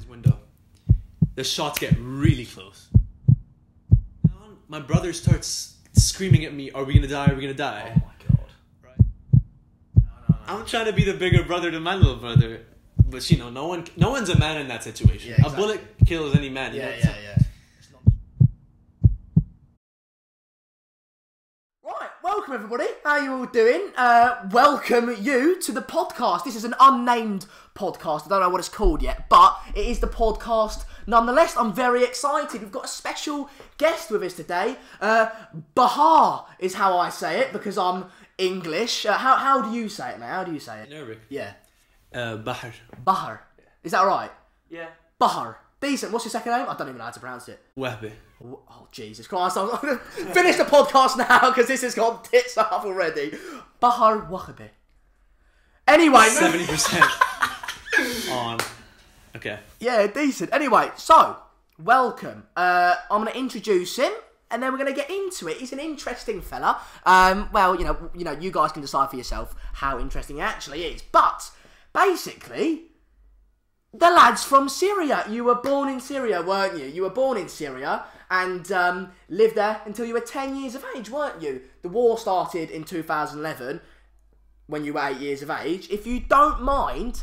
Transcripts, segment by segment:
window. The shots get really close. My brother starts screaming at me, "Are we gonna die? Are we gonna die?" Oh my god. Right. No. I'm trying to be the bigger brother to my little brother, but you know, no one's a man in that situation. Yeah, exactly. A bullet kills any man. Yeah, you know? yeah. Right, welcome everybody. How are you all doing? Welcome you to the podcast. This is an unnamed podcast. I don't know what it's called yet, but it is the podcast nonetheless. I'm very excited. We've got a special guest with us today. Bahr is how I say it because I'm English. How do you say it, mate? How do you say it? In Arabic. Yeah. Bahr. Bahr. Is that right? Yeah. Bahr. Decent. What's your second name? I don't even know how to pronounce it. Wahbe. Oh, Jesus Christ. I'm going to finish the podcast now because this has got tits up already. Bahr Wahbe. Anyway. 70% on. Okay. Yeah, decent. Anyway, so, welcome. I'm going to introduce him and then we're going to get into it. He's an interesting fella. Well, you know, you guys can decide for yourself how interesting he actually is. But, basically, the lad's from Syria. You were born in Syria, weren't you? You were born in Syria and lived there until you were 10 years of age, weren't you? The war started in 2011 when you were 8 years of age. If you don't mind,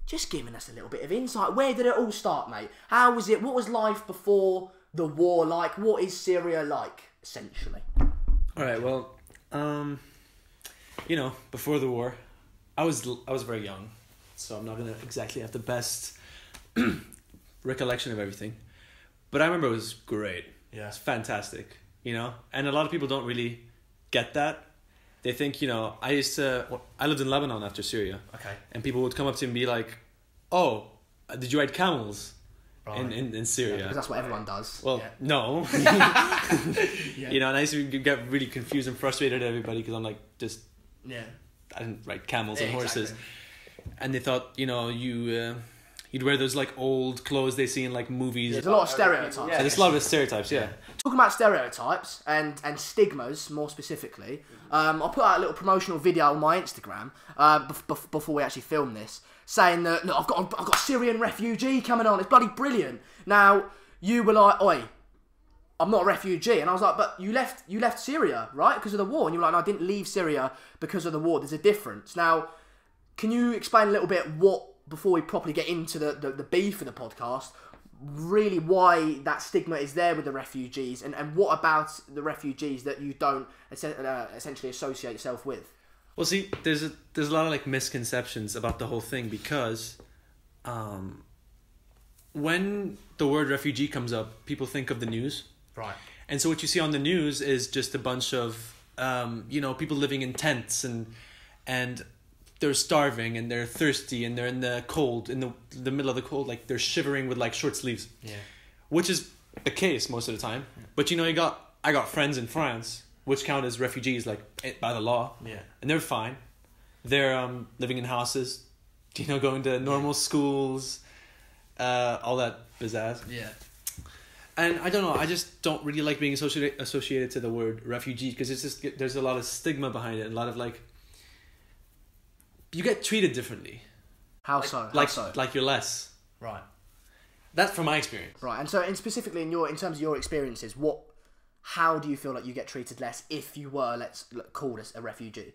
just giving us a little bit of insight. Where did it all start, mate? How was it? What was life before the war like? What is Syria like, essentially? All right. Well, you know, before the war, I was very young, so I'm not gonna exactly have the best recollection of everything. But I remember it was great. Yeah, it's fantastic. You know, and a lot of people don't really get that. They think, you know, I lived in Lebanon after Syria. Okay. And people would come up to me and be like, "Oh, did you ride camels in Syria?" Yeah, because that's what everyone does. Well, yeah. No. Yeah. You know, and I used to get really confused and frustrated at everybody because I'm like, I didn't ride camels and horses. Exactly. And they thought, you know, you'd wear those like old clothes they see in like movies. There's a lot of stereotypes. Yeah, there's a lot of stereotypes, yeah. Talking about stereotypes and stigmas more specifically, I'll put out a little promotional video on my Instagram before we actually film this, saying that, look, I've got a Syrian refugee coming on. It's bloody brilliant. Now you were like, "Oi, I'm not a refugee," and I was like, "But you left Syria, right, because of the war?" And you were like, "No, I didn't leave Syria because of the war. There's a difference." Now, can you explain a little bit before we properly get into the beef of the podcast, really why that stigma is there with the refugees, and what about the refugees that you don't essentially associate yourself with? Well, see, there's a lot of like misconceptions about the whole thing because when the word refugee comes up, people think of the news. Right. And so what you see on the news is just a bunch of you know, people living in tents and they're starving and they're thirsty and they're in the cold, in the middle of the cold, like they're shivering with like short sleeves. Yeah. Which is the case most of the time. Yeah. But you know, I got friends in France which count as refugees like by the law. Yeah. And they're fine. They're living in houses, you know, going to normal schools, all that pizzazz. Yeah. And I don't know, I just don't really like being associated to the word refugee because it's just there's a lot of stigma behind it, and a lot of like you get treated differently. How so? Like you're less. Right. That's from my experience. Right. And so, specifically in terms of your experiences, how do you feel like you get treated less if you were called as a refugee?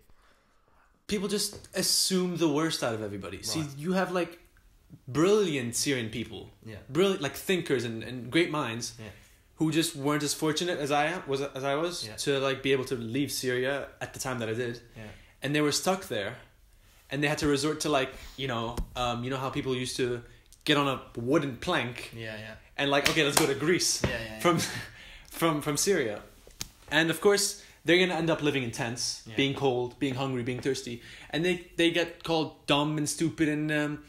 People just assume the worst out of everybody. Right. See, you have like brilliant Syrian people, brilliant like thinkers and great minds, who just weren't as fortunate as I was to like be able to leave Syria at the time that I did, and they were stuck there. And they had to resort to like, you know how people used to get on a wooden plank, and like, okay, let's go to Greece, from Syria, and of course they're gonna end up living in tents, being cold, being hungry, being thirsty, and they get called dumb and stupid and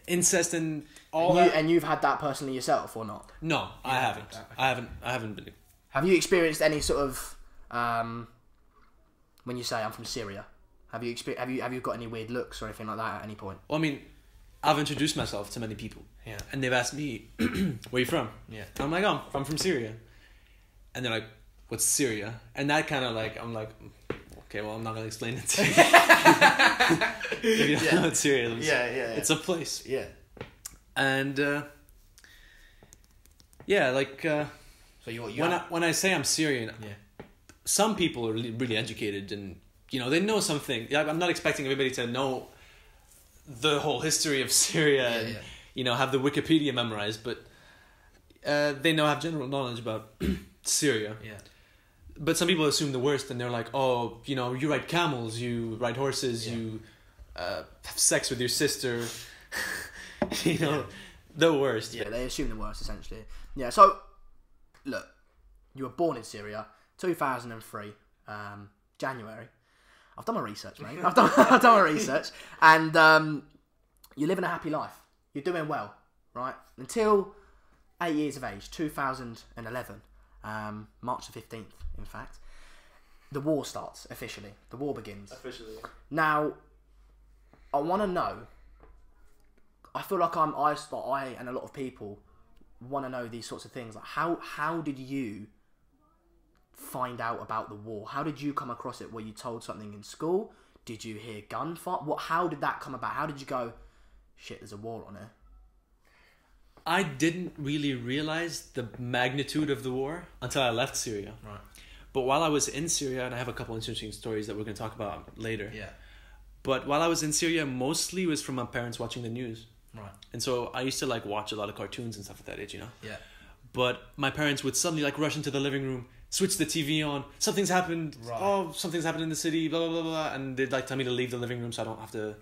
incest and all that. And you've had that personally yourself or not? No, I haven't. Okay. I haven't been. Have you experienced any sort of when you say I'm from Syria? Have you got any weird looks or anything like that at any point? Well, I mean, I've introduced myself to many people, and they've asked me, "Where you from?" Yeah, and I'm like, "Oh, I'm from Syria," and they're like, "What's Syria?" And that kind of like, I'm like, "Okay, well, I'm not gonna explain it to you." If you don't know what Syria is, it's a place. Yeah, And yeah, like so when I say I'm Syrian, some people are really educated and they know something. I'm not expecting everybody to know the whole history of Syria and have the Wikipedia memorized, but they have general knowledge about Syria. Yeah. But some people assume the worst, and they're like, oh, you ride camels, you ride horses, you have sex with your sister, the worst. Yeah, they assume the worst, essentially. Yeah, so, look, you were born in Syria, 2003, January. I've done my research, mate. I've done my research. And you're living a happy life. You're doing well, right? Until 8 years of age, 2011, March the 15th, in fact. The war starts, officially. The war begins. Officially. Now, I want to know, I feel like I and a lot of people want to know these sorts of things. Like how did you find out about the war? How did you come across it? Were you told something in school? Did you hear gunfire? How did that come about? How did you go, shit, there's a war on here? I didn't really realize the magnitude of the war until I left Syria. Right. But while I was in Syria, and I have a couple interesting stories that we're going to talk about later. Yeah. But while I was in Syria, mostly it was from my parents watching the news. Right. And so I used to watch a lot of cartoons and stuff at that age, Yeah. But my parents would suddenly rush into the living room, switch the TV on, something's happened, something's happened in the city, blah, blah, blah, blah, and they'd tell me to leave the living room so I don't have to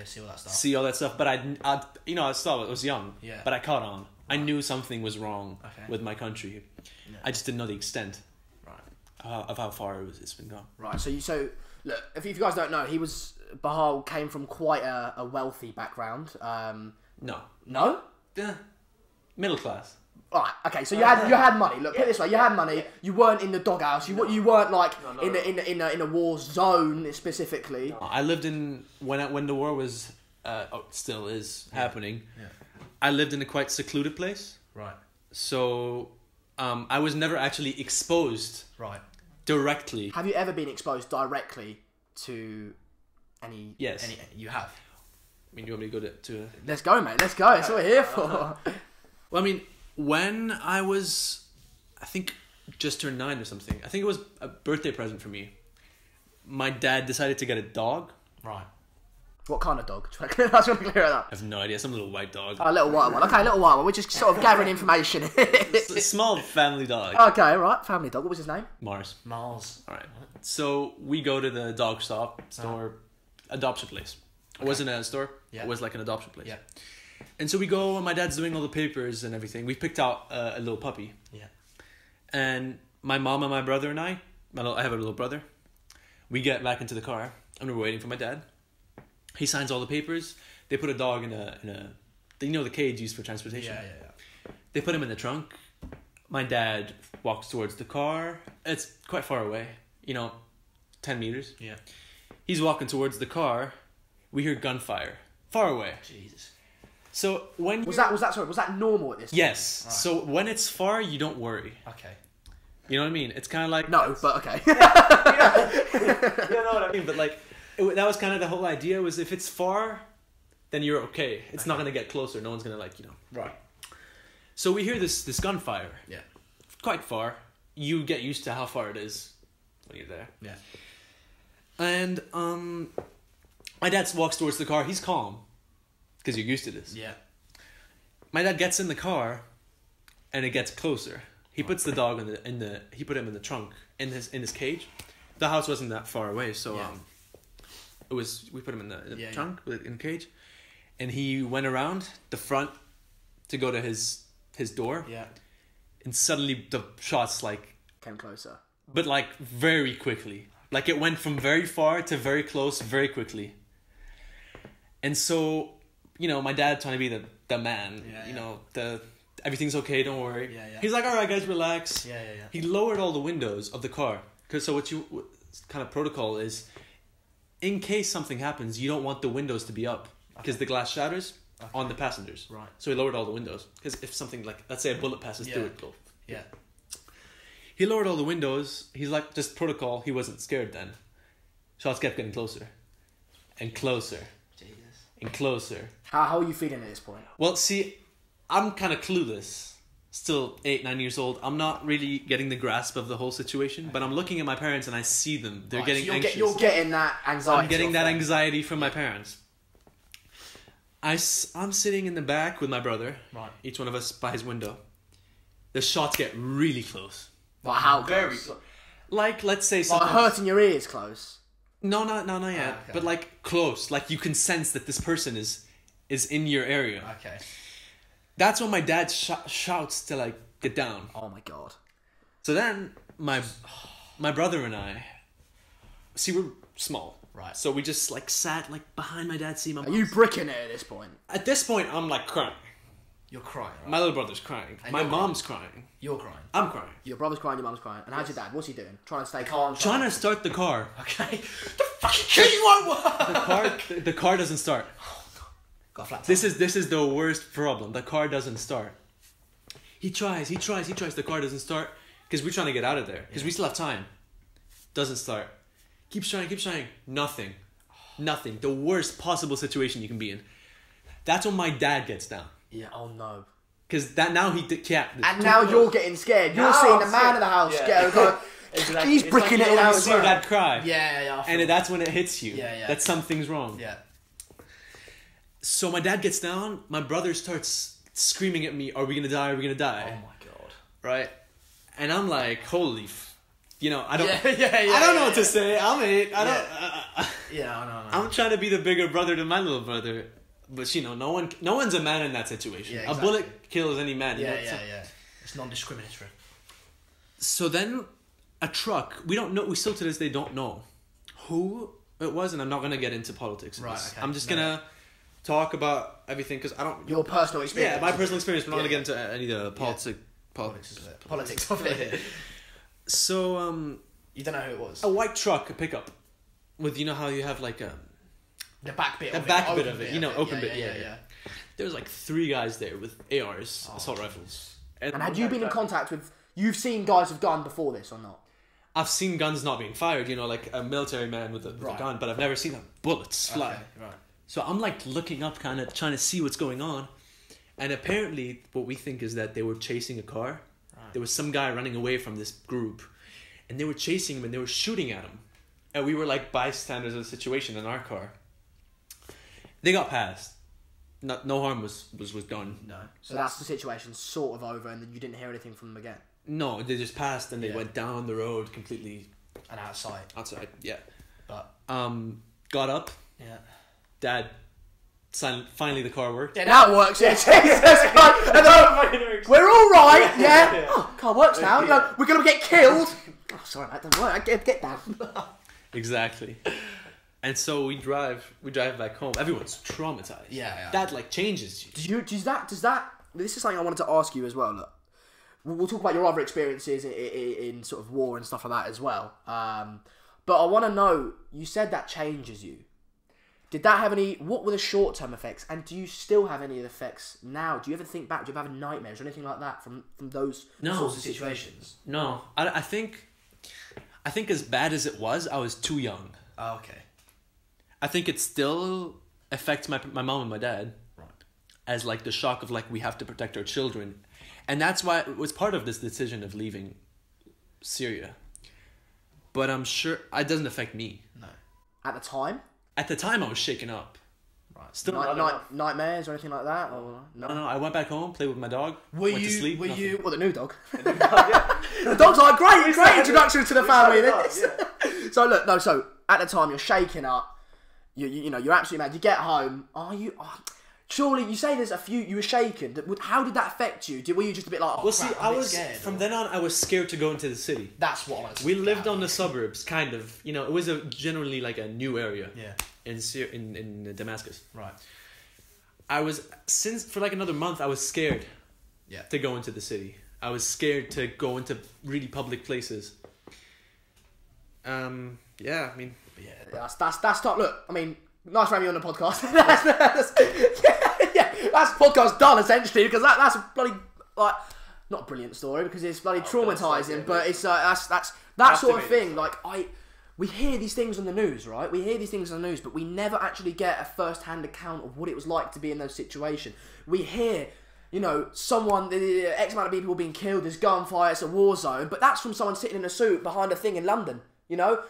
see all that stuff. But I still was young, but I caught on. Right. I knew something was wrong with my country. Yeah. I just didn't know the extent of how far it's been gone. Right, so look, if you guys don't know, Bahr came from quite a wealthy background. No? Yeah. Middle class. Alright, okay, so you had money. Look, put it this way, you had money. You weren't in the doghouse. You weren't in a war zone specifically. No, I lived in when the war was still is happening. Yeah. I lived in a quite secluded place. Right. So I was never actually exposed. Right. Directly. Have you ever been exposed directly to any? Yes. You have. I mean, you want me to go to? Let's go, mate. Let's go. That's what we're here for. Well, I mean, when I was, I think, just turned 9 or something. I think it was a birthday present for me. My dad decided to get a dog. Right. What kind of dog? I just want to clear it up. I have no idea. Some little white dog. A little white one. Okay, a little white one. We're just sort of gathering information. It's a small family dog. Okay, right. Family dog. What was his name? Mars. All right. store. We go to the dog store, adoption place. Okay. It wasn't a store. Yeah. It was like an adoption place. Yeah. And so we go, and my dad's doing all the papers and everything. We picked out a little puppy. Yeah. And my mom and my brother and I have a little brother. We get back into the car, and we're waiting for my dad. He signs all the papers. They put a dog in a the cage used for transportation. Yeah. They put him in the trunk. My dad walks towards the car. It's quite far away, 10 meters. Yeah. He's walking towards the car. We hear gunfire far away. Jesus. So when was that normal at this point? Yes. Right. So when it's far, you don't worry. Okay. You know what I mean? It's kind of like no, but okay. You know what I mean? But that was kind of the whole idea. Was if it's far, then you're okay. It's not gonna get closer. No one's gonna Right. So we hear this gunfire. Yeah. Quite far. You get used to how far it is when you're there. Yeah. And my dad walks towards the car. He's calm because you're used to this. Yeah. My dad gets in the car, and it gets closer. He puts the dog he put him in the trunk in his cage. The house wasn't that far away, so we put him in the trunk in the cage, and he went around the front to go to his door. Yeah. And suddenly the shots came closer. But very quickly. It went from very far to very close very quickly. And so, my dad trying to be the man, everything's okay, don't worry. Yeah. He's like, all right, guys, relax. Yeah. He lowered all the windows of the car. Because what kind of protocol is, in case something happens, you don't want the windows to be up. Because the glass shatters on the passengers. Right. So he lowered all the windows. Because if something let's say a bullet passes through it, go. Yeah. He lowered all the windows. He's like, just protocol. He wasn't scared then. Shots kept getting closer. And closer. Jesus. and closer. How are you feeling at this point? Well, see, I'm kind of clueless. Still 8, 9 years old. I'm not really getting the grasp of the whole situation, but I'm looking at my parents and I see them. They're getting anxious. You're getting that anxiety. I'm getting that anxiety from my parents. I'm sitting in the back with my brother. Right. Each one of us by his window. The shots get really close. Like how close? Very close. Like, let's say something. Like hurting your ears close? No, not yet. Okay. But like close. Like you can sense that this person is in your area. Okay. That's when my dad shouts to like get down. Oh my god. So then my brother and I, see, we're small, right? So we just like sat like behind my dad. See my. Are you bricking it at this point? At this point, I'm like crying. You're crying. Right? My little brother's crying. And my mom's crying. You're crying. I'm crying. Your brother's crying. Your mom's crying. And how's your dad? What's he doing? Trying to stay calm. Trying to start the car. Okay. The fucking key won't work. The car doesn't start. Got a flat tire. This is the worst problem. The car doesn't start. He tries. The car doesn't start because we're trying to get out of there because we still have time. Doesn't start. Keeps trying. Nothing. The worst possible situation you can be in. That's when my dad gets down. Yeah. Oh no. Because now he can't. And now you're getting scared. You're seeing the man of the house get go. Exactly. He's bricking it out. You see your dad cry. Yeah. And that's when it hits you. Yeah. That something's wrong. Yeah. So my dad gets down. My brother starts screaming at me, "Are we gonna die? Are we gonna die?" Oh my god. Right? And I'm like, holy, I don't. I don't know what to say. I'm 8. I know. I'm trying to be the bigger brother to my little brother, but no one's a man in that situation. Yeah, exactly. A bullet kills any man. Yeah. It's non-discriminatory. So then, a truck. We don't know. We still to this day don't know who it was, and I'm not gonna get into politics. Right. Okay. I'm just gonna talk about everything because I don't. Your personal experience. Yeah, my personal experience. We're not gonna get into any of the politics of it. So you don't know who it was. A white truck, a pickup, with how you have like the back bit. The of back it, bit of it. Open bit. Yeah. There was like 3 guys there with ARs, assault rifles. And had you been in contact with? You've seen guys with gun before this or not? I've seen guns not being fired. Like a military man with a gun, but I've never seen bullets fly. Okay, right. So I'm like looking up, kind of trying to see what's going on, and apparently what we think is that they were chasing a car. Right. There was some guy running away from this group, and they were chasing him and they were shooting at him, and we were like bystanders of the situation in our car. They got past. No harm was done. No. So that's the situation sort of over, and then you didn't hear anything from them again. No, they just passed and they went down the road completely. And outside. Outside, yeah. But got up. Yeah. Dad. Finally, the car worked. Yeah, now it works. Yeah, Jesus Christ. We're all right. Yeah. Oh, car works now. We're gonna get killed. Oh, sorry, that doesn't work. Get down. Exactly. And so we drive back home. Everyone's traumatized. Yeah. That like changes you. Does that? This is something I wanted to ask you as well. Look, we'll talk about your other experiences in sort of war and stuff like that as well. But I want to know. You said that changes you. Did that have any? What were the short-term effects? And do you still have any of the effects now? Do you ever think back? Do you ever have nightmares or anything like that from those sorts of situations? No. I think as bad as it was, I was too young. Oh, okay. I think it still affects my mom and my dad. Right. As like the shock of like we have to protect our children. And that's why it was part of this decision of leaving Syria. But I'm sure it doesn't affect me. No. At the time? At the time, I was shaken up. Right. Still nightmares or anything like that? Or no. I went back home, played with my dog. Went to sleep. Well, the new dog. The dog's like great introduction to the family. So look, no. So at the time, you're shaking up. You're absolutely mad. You get home. Surely you say there's a few. You were shaken. How did that affect you? Were you just a bit like? I was scared. From then on, I was scared to go into the city. That's what I was. We lived on the suburbs, kind of. It was generally like a new area. Yeah. In Damascus. Right. For like another month, I was scared. Yeah. To go into the city, I was scared to go into really public places. Yeah, I mean. Yeah, that's not. Look, I mean, nice to have you on the podcast. That's podcast done essentially because that's a bloody like not a brilliant story because it's bloody traumatizing, but it's that's that sort of thing. Like we hear these things on the news, right? We hear these things on the news, but we never actually get a first-hand account of what it was like to be in those situations. We hear, you know, someone, X amount of people being killed, there's gunfire, it's a war zone, but that's from someone sitting in a suit behind a thing in London, you know?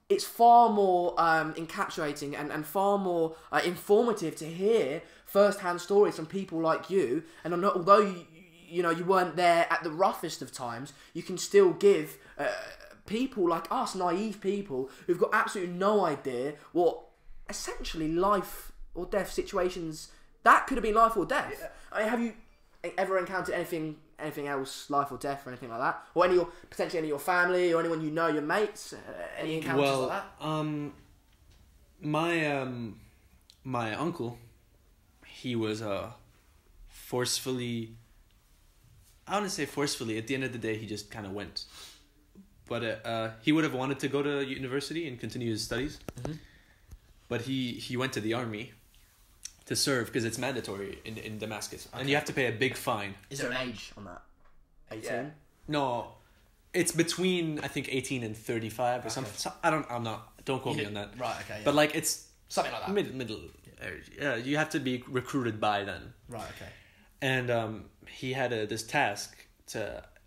It's far more encapsulating and far more informative to hear first-hand stories from people like you, and although you know, you weren't there at the roughest of times, you can still give people like us, naive people, who've got absolutely no idea what essentially life or death situations, that could have been life or death. Yeah. I mean, have you ever encountered anything else, life or death or anything like that? Or potentially any of your family or anyone you know, your mates, any encounters like that? My uncle, he was forcefully, I want to say forcefully, at the end of the day he just kind of went. But he would have wanted to go to university and continue his studies. Mm-hmm. But he went to the army to serve because it's mandatory in Damascus. Okay. And you have to pay a big fine. Is there an age on that? 18? Yeah. No. It's between, I think, 18 and 35 or something. So, don't quote me on that. Right, okay. Yeah. But like it's something like that. Middle age. Yeah, you have to be recruited by then. Right, okay. And he had this task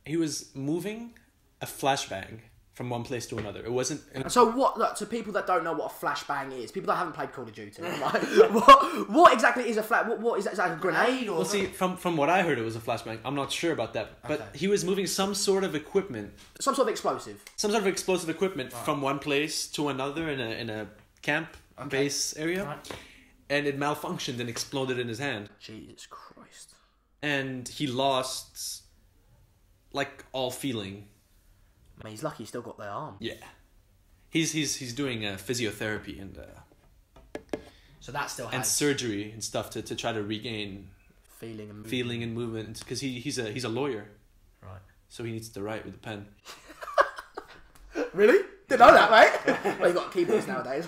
he was moving a flashbang from one place to another. It wasn't. So what? To people that don't know what a flashbang is, people that haven't played Call of Duty, right? what exactly is a What is that? Is that a grenade? Or? Well, see, from what I heard, it was a flashbang. I'm not sure about that, but he was moving some sort of equipment, some sort of explosive equipment from one place to another in a camp base area, and it malfunctioned and exploded in his hand. Jesus Christ! And he lost, like, all feeling. I mean, he's lucky he's still got their arm. Yeah. He's doing physiotherapy and so that still has... and surgery and stuff to try to regain feeling and movement, because he's a lawyer. Right. So he needs to write with a pen. Really? Didn't know that, mate. Well, you got keyboards nowadays.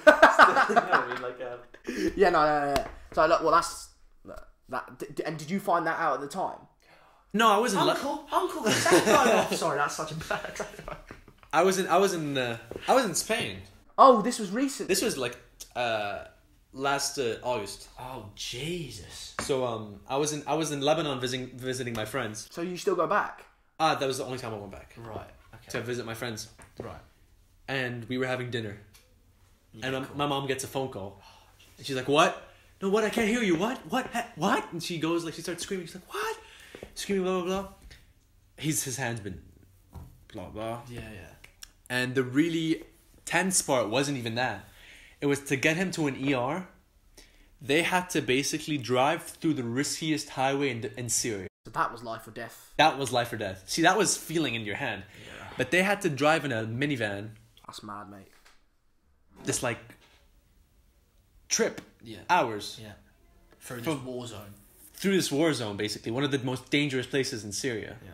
Yeah, no. So look, well, that's that. And did you find that out at the time? No, I wasn't. Uncle, oh, sorry, that's such a bad. I was in Spain. Oh, this was recent. This was like last August. Oh, Jesus. So I was in Lebanon visiting my friends. So you still go back? That was the only time I went back. Right. Okay. To visit my friends. Right. And we were having dinner. Yeah, and my mom gets a phone call. And she's like, "What? No, what? I can't hear you. What? What?" And she goes, like, she starts screaming. She's like, "What?" Screaming, blah, blah, blah. His hand's been blah, blah. Yeah. And the really tense part wasn't even that. It was to get him to an ER. They had to basically drive through the riskiest highway in Syria. So that was life or death. That was life or death. See, that was feeling in your hand. Yeah. But they had to drive in a minivan. That's mad, mate. This, like, trip. Yeah. Hours. Yeah. Through this war zone. Through this war zone, basically. One of the most dangerous places in Syria. Yeah.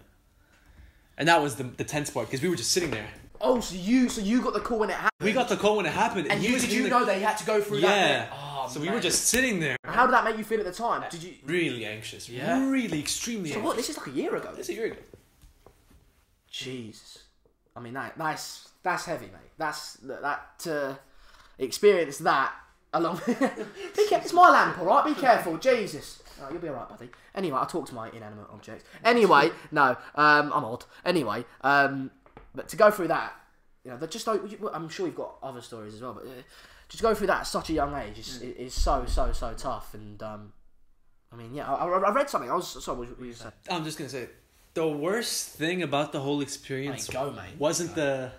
And that was the tense part, because we were just sitting there. Oh, so you got the call when it happened? We got the call when it happened. And did you know they had to go through that? Yeah. Oh, so we were just sitting there. How did that make you feel at the time? Did you... Really anxious. Yeah. Really extremely anxious. So what, this is like a year ago? This is a year ago. Jesus. I mean, that's heavy, mate. To experience that along... It's my lamp, alright? Be careful. Jesus. Oh, you'll be alright, buddy. Anyway, I'll talk to my inanimate objects. Anyway, no, I'm odd. Anyway, but to go through that, you know, I'm sure you've got other stories as well, but just go through that at such a young age is so tough. And I mean, yeah, I read something. Sorry, what were you saying? I'm just gonna say, the worst thing about the whole experience wasn't the.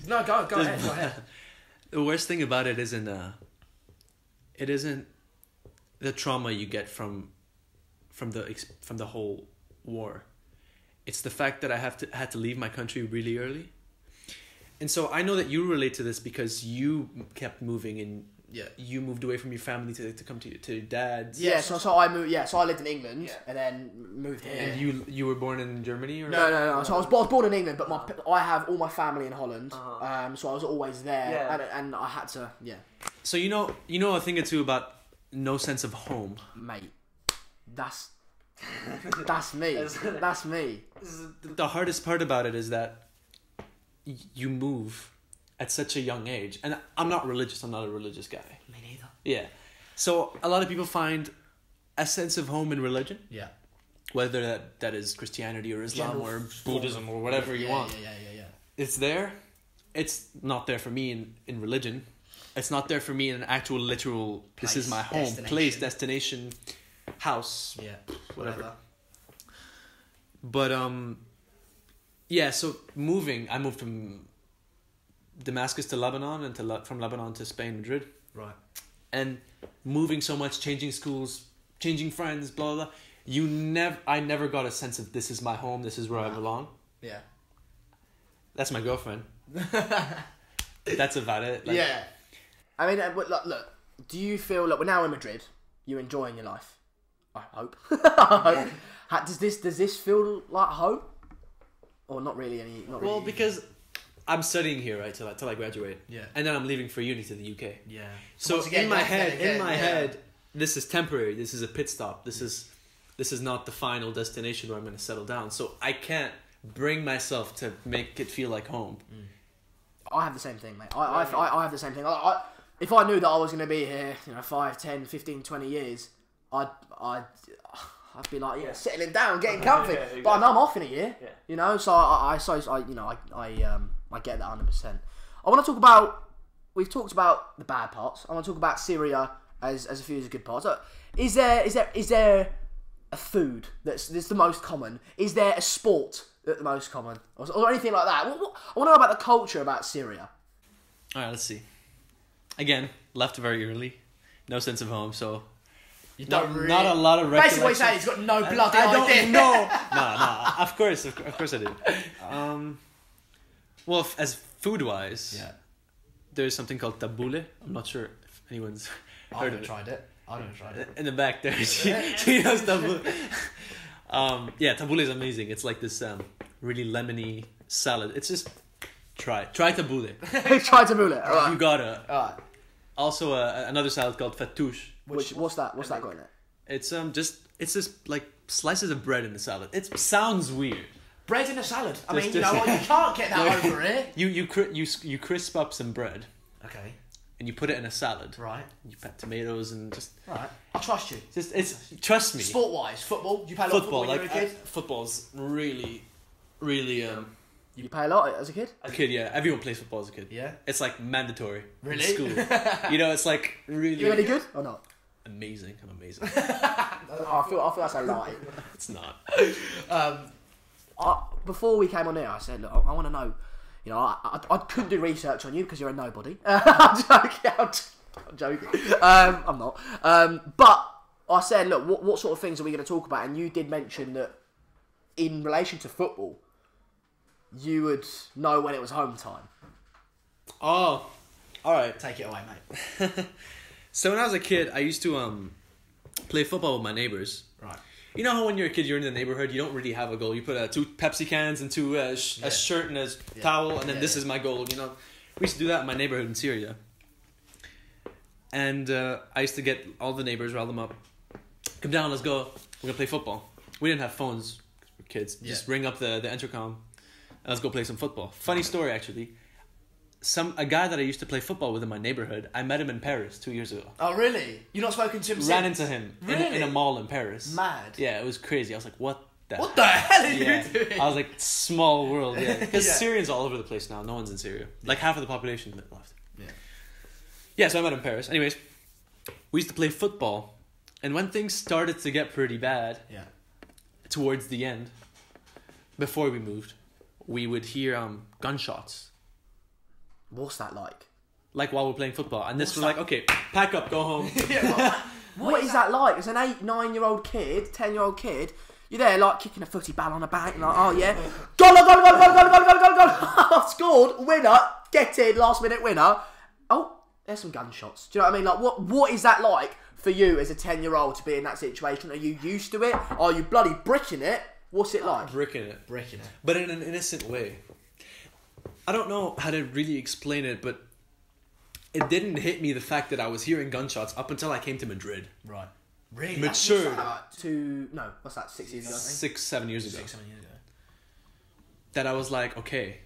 No, go ahead. The worst thing about it isn't the trauma you get from the whole war. It's the fact that I had to leave my country really early. And so I know that you relate to this because you kept moving and you moved away from your family to come to your dad's. Yeah, so I moved. Yeah, so I lived in England and then moved here. And you were born in Germany, or no. So I was born in England, but I have all my family in Holland. So I was always there, and I had to. Yeah. So you know a thing or two about no sense of home, mate. That's me. That's me. The hardest part about it is that you move, at such a young age. And I'm not religious. I'm not a religious guy. Me neither. Yeah. So a lot of people find a sense of home in religion. Yeah. Whether that is Christianity or Islam or Buddhism or whatever you want. Yeah. It's there. It's not there for me in religion. It's not there for me in an actual literal, this is my home, place, destination, house, whatever. But, yeah, so I moved from Damascus to Lebanon and from Lebanon to Spain, Madrid. Right. And moving so much, changing schools, changing friends, blah, blah, blah. I never got a sense of this is my home, this is where I belong. Yeah. That's my girlfriend. That's about it. Like, yeah. I mean, look, do you feel like we're now in Madrid? You're enjoying your life. I hope. Does this feel like home, or not really? Well, because I'm studying here, right, till I graduate. Yeah. And then I'm leaving for uni to the UK. Yeah. So in my head, this is temporary. This is a pit stop. This is not the final destination where I'm going to settle down. So I can't bring myself to make it feel like home. I have the same thing, mate. I have the same thing. If I knew that I was going to be here, 5, 10, 15, 20 years, I'd be like, settling down, getting comfy. But I know I'm off in a year, so I get that 100%. I want to talk about, we've talked about the bad parts. I want to talk about Syria as a few of the good parts. Is there a food that's the most common? Is there a sport that's the most common? Or anything like that? I want to know about the culture about Syria. Alright, let's see. Again, left very early. No sense of home, so... Not a lot of recollection. Basically what you're saying, he's got no bloody idea. No, of course I do. Well, as food-wise, there's something called tabbouleh. I'm not sure if anyone's heard of it. I haven't tried it. In the back there, she knows tabbouleh. Tabbouleh is amazing. It's like this really lemony salad. It's just... Try tabbouleh. Try tabbouleh, alright. You gotta. Alright. Also, another salad called fattoush. What's that got in it? It's just like slices of bread in the salad. It sounds weird. Bread in a salad. I mean, you know what? You can't get that over here. You crisp up some bread. Okay. And you put it in a salad. Right. You put tomatoes and just. Right. I trust you. Trust me. Sport-wise, football. Do you play a lot of football when you were a kid? Football's really, really. You play a lot as a kid? A kid, yeah. Everyone plays football as a kid. Yeah. It's like mandatory. Really? In school. It's like really. You any good or not? Amazing. I'm amazing. I feel that's a lie. It's not. Before we came on here, I said, look, I want to know. I couldn't do research on you because you're a nobody. I'm joking. I'm not. But I said, look, what sort of things are we going to talk about? And you did mention that in relation to football, you would know when it was home time. Oh, all right. Take it away, mate. So when I was a kid, I used to play football with my neighbors. Right. You know how when you're a kid, you're in the neighborhood, you don't really have a goal. You put 2 Pepsi cans and a shirt and a towel, and then this is my goal. We used to do that in my neighborhood in Syria. And I used to get all the neighbors, rile them up. Come down, let's go. We're going to play football. We didn't have phones. We were kids. Just ring up the intercom. And let's go play some football. Funny story, actually. A guy that I used to play football with in my neighborhood, I met him in Paris 2 years ago. Oh, really? You've not spoken to him since? Ran into him in a mall in Paris. Mad. Yeah, it was crazy. I was like, what the hell are you doing? I was like, small world, Because Syrians all over the place now. No one's in Syria. Like half of the population left. Yeah, so I met him in Paris. Anyways, we used to play football. And when things started to get pretty bad, towards the end, before we moved, we would hear gunshots. What's that like? Like while we're playing football. And this was like, okay, pack up, go home. What is that like? As an 8, 9-year-old kid, 10-year-old kid, you're there like kicking a footy ball on a bank and like, oh yeah, goal, scored, winner, get in, last minute winner. Oh, there's some gunshots. Do you know what I mean? Like, what is that like for you as a 10-year-old to be in that situation? Are you used to it? Are you bloody bricking it? What's it like? Bricking it. But in an innocent way. I don't know how to really explain it, but it didn't hit me the fact that I was hearing gunshots up until I came to Madrid. Right. Really? Matured. What's that, 6 years ago? 6, 7 years ago. 6, 7 years ago. That I was like, okay,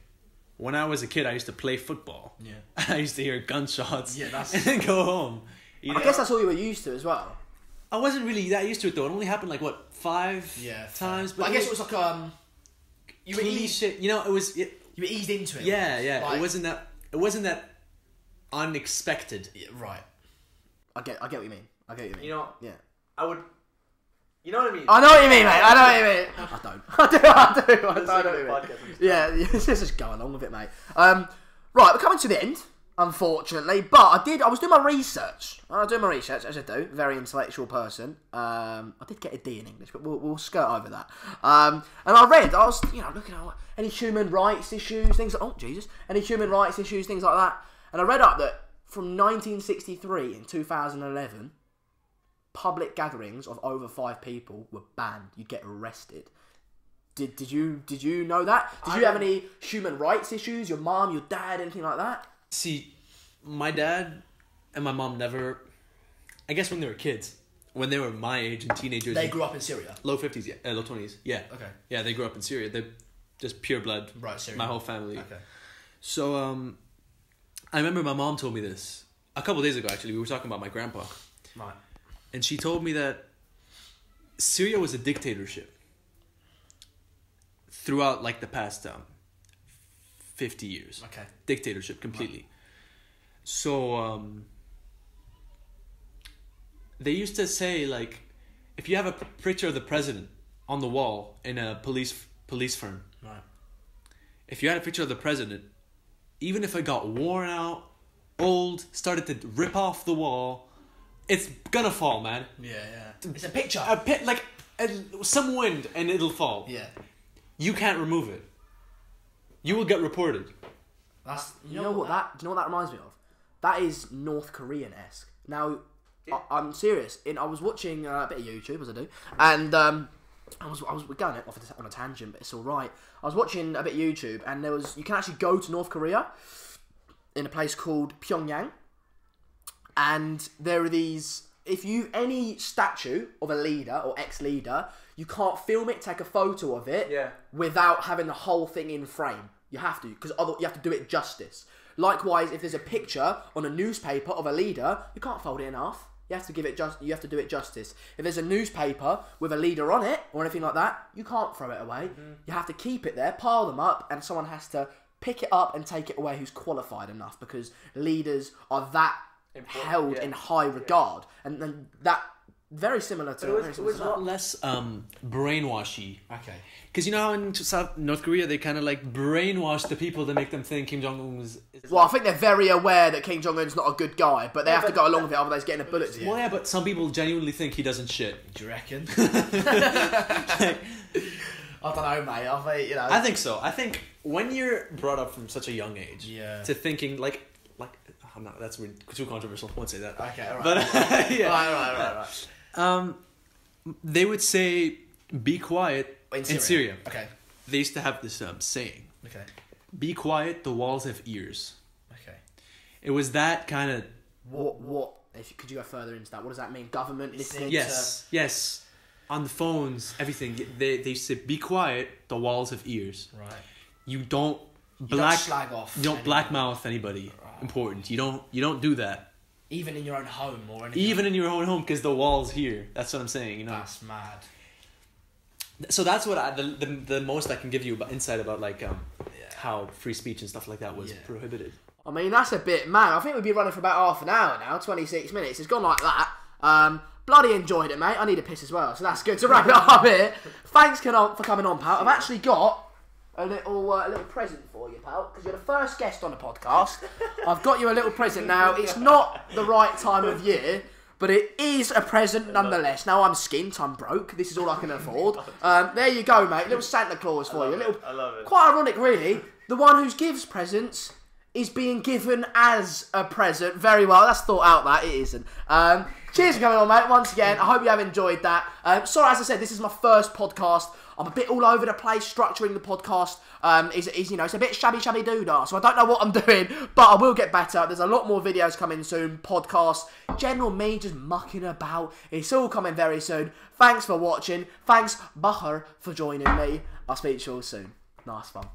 when I was a kid, I used to play football. Yeah. I used to hear gunshots. Yeah, and then go home. I guess that's all you were used to as well. I wasn't really that used to it though. It only happened like what 5 times. But I guess it was like you were eased. You know, it was. You were eased into it. Yeah, yeah. Like, it wasn't that unexpected. Yeah, right. I get what you mean. You know. Yeah. I would. You know what I mean? I know what you mean, mate. I know what you mean. I don't. I know what you mean. Yeah, let's just go along with it, mate. Right, we're coming to the end, unfortunately. But I was doing my research. I was doing my research, as I do. Very intellectual person. I did get a D in English, but we'll skirt over that. And I was looking at any human rights issues, things like, oh, Jesus. Any human rights issues, things like that. And I read up that from 1963 in 2011... public gatherings of over 5 people were banned. You'd get arrested. Did you know that? Did you have any human rights issues? Your mom, your dad, anything like that? See, my dad and my mom never... I guess when they were kids, when they were my age and teenagers... They grew up in Syria? Low 50s, yeah. Low 20s, yeah. Okay. Yeah, they grew up in Syria. They're just pure blood. Right, Syria. My whole family. Okay. So, I remember my mom told me this. A couple of days ago, actually. We were talking about my grandpa. Right. And she told me that Syria was a dictatorship throughout like the past 50 years. Okay. Dictatorship completely. Right. So they used to say like, if you have a picture of the president on the wall in a police firm, right. If you had a picture of the president, even if it got worn out, old, started to rip off the wall, it's gonna fall, man. Yeah. It's a picture. Some wind and it'll fall. Yeah. You can't remove it. You will get reported. Do you know what that reminds me of? That is North Korean-esque. Now, I'm serious. I was watching a bit of YouTube, as I do, and we're going off on a tangent, but it's all right. I was watching a bit of YouTube, and you can actually go to North Korea in a place called Pyongyang. And there are any statue of a leader or ex-leader, you can't film it, take a photo of it, without having the whole thing in frame. You have to, because you have to do it justice. Likewise, if there's a picture on a newspaper of a leader, you can't fold it in half. You have to you have to do it justice. If there's a newspaper with a leader on it or anything like that, you can't throw it away. Mm-hmm. You have to keep it there, pile them up, and someone has to pick it up and take it away who's qualified enough, because leaders are that held in high regard, and then that very similar to it was a lot less brainwashy. Okay, because you know how in North Korea they kind of like brainwash the people to make them think Kim Jong-un was. Well, I think they're very aware that Kim Jong-un's not a good guy, but they have to go along with it, otherwise getting a bullet to you. Well, yeah, but some people genuinely think he doesn't shit. Do you reckon? I don't know, mate. I think so. I think when you're brought up from such a young age to thinking like. I'm not. That's too controversial. I won't say that. Okay, all right. But yeah, right. They would say, "Be quiet." In Syria. Okay. They used to have this saying. Okay. Be quiet. The walls have ears. Okay. It was that kind of. What? Could you go further into that? What does that mean? Government listening. Yes. Yes. On the phones, everything. They used to say, "Be quiet. The walls have ears." Right. You don't slag off. You don't blackmouth anybody. Important. You don't do that. Even in your own home or anything. Even in your own home, because the wall's here. That's what I'm saying. You know. That's mad. So that's what the most I can give you insight about how free speech and stuff like that was prohibited. I mean, that's a bit mad. I think we'd be running for about half an hour now. 26 minutes. It's gone like that. Bloody enjoyed it, mate. I need a piss as well, so that's good to wrap it up here. Thanks for coming on, pal. I've actually got a little present for you, pal, because you're the first guest on the podcast. I've got you a little present now. It's not the right time of year, but it is a present nonetheless. Now I'm skint, I'm broke. This is all I can afford. There you go, mate. Little Santa Claus for you. I love it. Quite ironic, really. The one who gives presents is being given as a present. Very well. That's thought out, that. It isn't. Cheers for coming on, mate. Once again, I hope you have enjoyed that. Sorry, as I said, this is my first podcast. I'm a bit all over the place structuring the podcast. It's a bit shabby doodah, so I don't know what I'm doing, but I will get better. There's a lot more videos coming soon, podcasts, general me just mucking about. It's all coming very soon. Thanks for watching. Thanks, Bahr, for joining me. I'll speak to you all soon. Nice one.